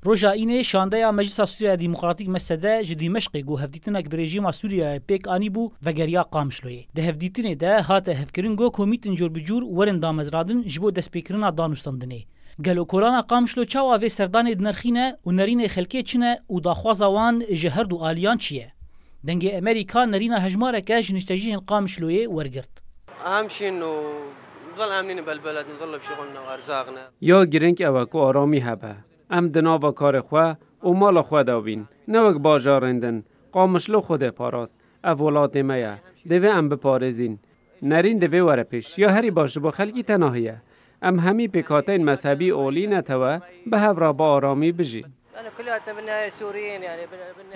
روژا اینه شانده مجلس سوریه دموکراتیک مسده جدی مشقی گو هفدیتنک برژیم سوریه پیک آنی بو و گریا قامشلوی ده هفدیتنه ده هات هفکرین گو کمیتن جور بجور ورن دامزرادن جبو دسپیکرنا دانوستاندنه گلو کورانا قامشلو چاوا و سردان دنرخینه و نرین خلکی چنه و داخوازوان جهرد و آلیان چیه دنگ امریکا نرین هجماره که جنشتجیهن قامشلوی ورگرد اهمشين ونضل امنين بالبلد نضل بشغلنا وارزاقنا یا گرنگ اوکو آرامی هبه ام دناو کار خو و مال خو داوین نوک باجارندن قامشلو خود پاراست اولاد میا دوی ام بپارزین نرین دوی وره پیش یا هری باش با خلکی تناهیه ام همی پیکاتین مذهبی اولی نتوه به هفرا با آرامی بجی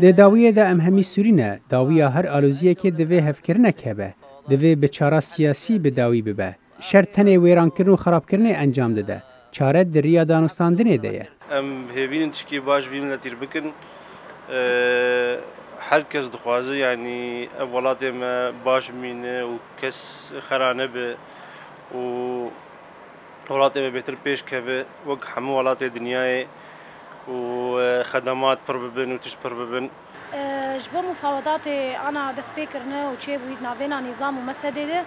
ده داویه ده ام همی سورینه داویه هر آلوزیه که دوی هفکرنه که به دوی به چاره سیاسی به داوی ببه شرط تنه ویران کرن و خراب کرنه انجام داده چاره دریا دانستاندنه ده ام هیوین تشکی باش وین نتیر بکن هر کس دخوازه یعنی اولاد ما باش مینه و کس خرانه به و اولاد ما بهتر پیش که وق همه اولاد دنیای و خدمات پر ببن و تش پر ببن جبر مفاوضات انا دسبيكرنا وشي بويدنا بينا نظام ومسدده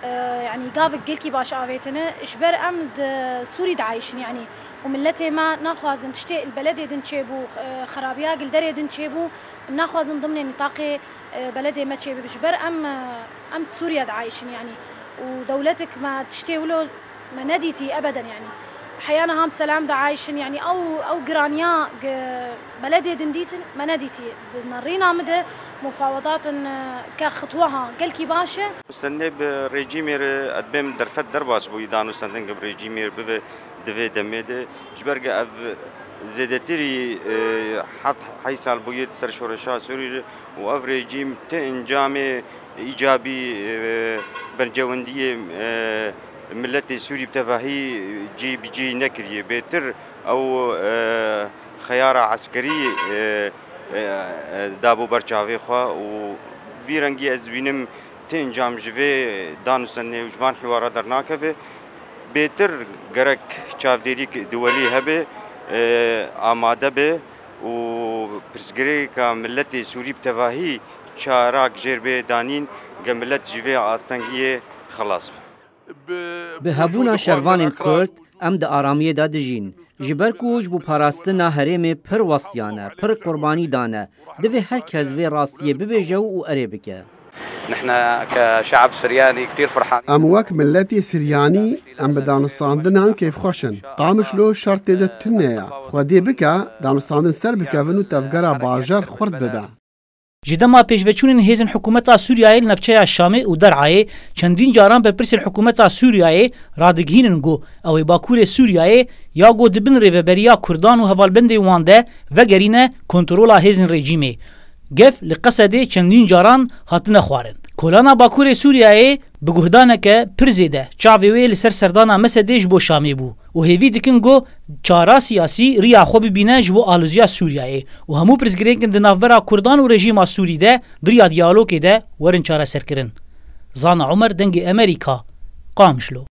يعني قافك قلكي باش آويتنا اجبر امد سوري دعايشن يعني وملتي ما ناخوازن تشتي البلد دن تشيبو خرابيا قل دري دن تشيبو ناخوازن ضمن نطاق بلدي ما تشيبو بجبر ام سوريا دعايشن يعني ودولتك ما تشتي ولو ما نديتي ابدا يعني احيانا هم سلام دعايشن يعني او جرانيا بلدي دنديتن ما نديتي نرينا مده مفاوضات كخطوها قلكي باشا استنى بريجيمير ادبم درفت درباس بو يدانو سندن بريجيمير دفي دميده جبرغا اف زيدتري حفت حي سال بويت سر شورشا سوري و اف ريجيم تنجام ايجابي برجونديه ملت سوري بتفاهي جي نكري بيتر او خيار عسكري دابو برچاوي خو و ويرنگي از وينم تنجام جوي دانسن وجمان حوار درناكه بيتر گرك چاوديري دولي هبه آماده به و پرسگري کا ملت سوري بتفاهي چاراك جربه دانين ملت جوي آستنگيه خلاص به هبونا شروان کرد ام د آرامی دا دجین جبر کوج بو پاراستنا هرم پر وستیانه پر قربانی دانه دوی هر کس وی راستیه ببیجه و اره بکه نحن كشعب سرياني كثير فرحان ام وك ملتي سرياني ام بدانستاندن كيف خوشن قامش لو شرط دتنيا خدي بك دانستاندن سر بك ونو تفجر باجر خرد ببا جدما پیشوچونن هیزن حکومت سوریه نفچه شامه و درعای چندین جاران به پرس حکومت سوریه رادگهینن گو او باکور سوریه یا گو دبن ریوبریا کردان و هوالبند وانده و گرینه کنترول هیزن رژیمه گف لقصد چندین جاران هاتنه خوارن کولانا باکور سوریه بگهدانه که پرزیده چاوی لسر سردانا مسدش بو شامی بو و هیوی دکن گو چارا سیاسی ریا خو ببینه جبو آلوزیا سوریه و همو پرزگریکن دنافورا کردان و رژیم سوری ده دریا دیالوگ ده ورن چارا سرکرن زانا عمر دنگ امریکا قامشلو